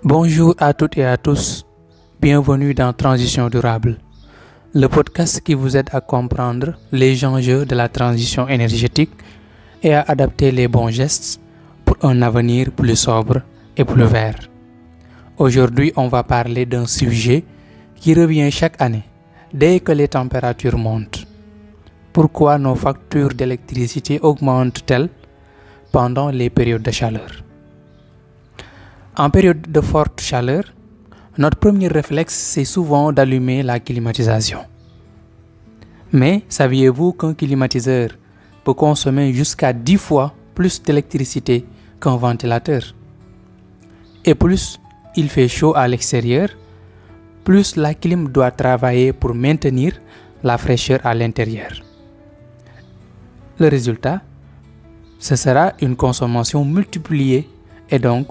Bonjour à toutes et à tous, bienvenue dans Transition durable, le podcast qui vous aide à comprendre les enjeux de la transition énergétique et à adapter les bons gestes pour un avenir plus sobre et plus vert. Aujourd'hui, on va parler d'un sujet qui revient chaque année, dès que les températures montent. Pourquoi nos factures d'électricité augmentent-elles pendant les périodes de chaleur? En période de forte chaleur, notre premier réflexe, c'est souvent d'allumer la climatisation. Mais saviez-vous qu'un climatiseur peut consommer jusqu'à 10 fois plus d'électricité qu'un ventilateur? Et plus il fait chaud à l'extérieur, plus la clim doit travailler pour maintenir la fraîcheur à l'intérieur. Le résultat, ce sera une consommation multipliée et donc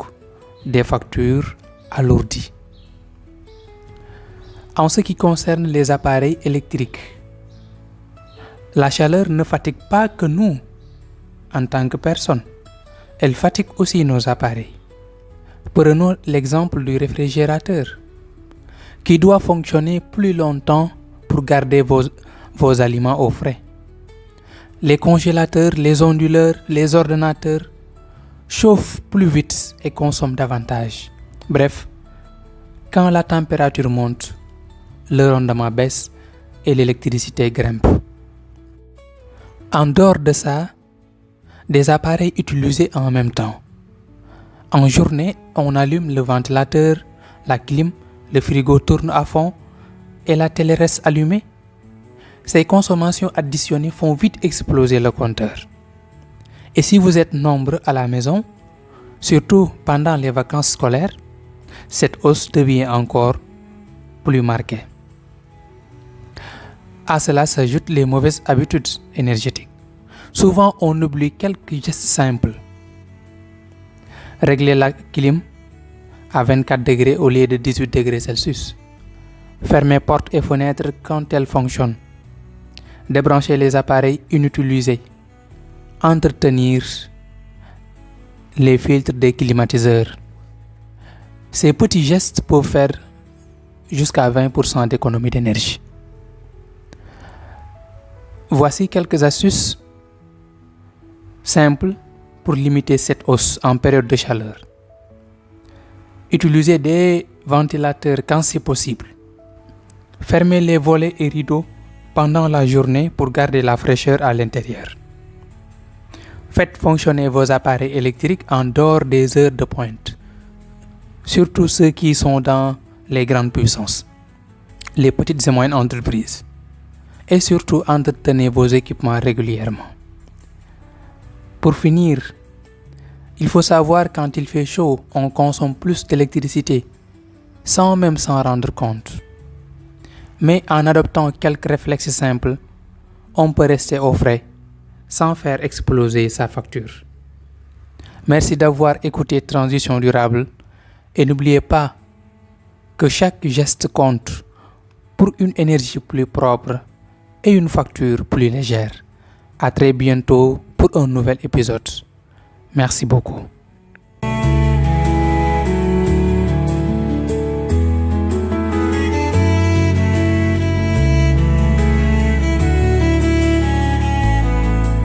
des factures alourdies. En ce qui concerne les appareils électriques, la chaleur ne fatigue pas que nous en tant que personnes, elle fatigue aussi nos appareils. Prenons l'exemple du réfrigérateur qui doit fonctionner plus longtemps pour garder vos aliments au frais. Les congélateurs, les onduleurs, les ordinateurs chauffent plus vite et consomment davantage. Bref, quand la température monte, le rendement baisse et l'électricité grimpe. En dehors de ça, des appareils utilisés en même temps. En journée, on allume le ventilateur, la clim, le frigo tourne à fond et la télé reste allumée. Ces consommations additionnées font vite exploser le compteur. Et si vous êtes nombreux à la maison, surtout pendant les vacances scolaires, cette hausse devient encore plus marquée. À cela s'ajoutent les mauvaises habitudes énergétiques. Souvent, on oublie quelques gestes simples. Régler la clim à 24 degrés au lieu de 18 degrés Celsius. Fermer portes et fenêtres quand elles fonctionnent. Débrancher les appareils inutilisés. Entretenir les filtres des climatiseurs. Ces petits gestes peuvent faire jusqu'à 20% d'économie d'énergie. Voici quelques astuces simples pour limiter cette hausse en période de chaleur. Utilisez des ventilateurs quand c'est possible. Fermez les volets et rideaux pendant la journée pour garder la fraîcheur à l'intérieur. Faites fonctionner vos appareils électriques en dehors des heures de pointe, surtout ceux qui sont dans les grandes puissances, les petites et moyennes entreprises. Et surtout, entretenez vos équipements régulièrement. Pour finir, il faut savoir quand il fait chaud, on consomme plus d'électricité, sans même s'en rendre compte. Mais en adoptant quelques réflexes simples, on peut rester au frais sans faire exploser sa facture. Merci d'avoir écouté Transition durable et n'oubliez pas que chaque geste compte pour une énergie plus propre et une facture plus légère. À très bientôt pour un nouvel épisode. Merci beaucoup.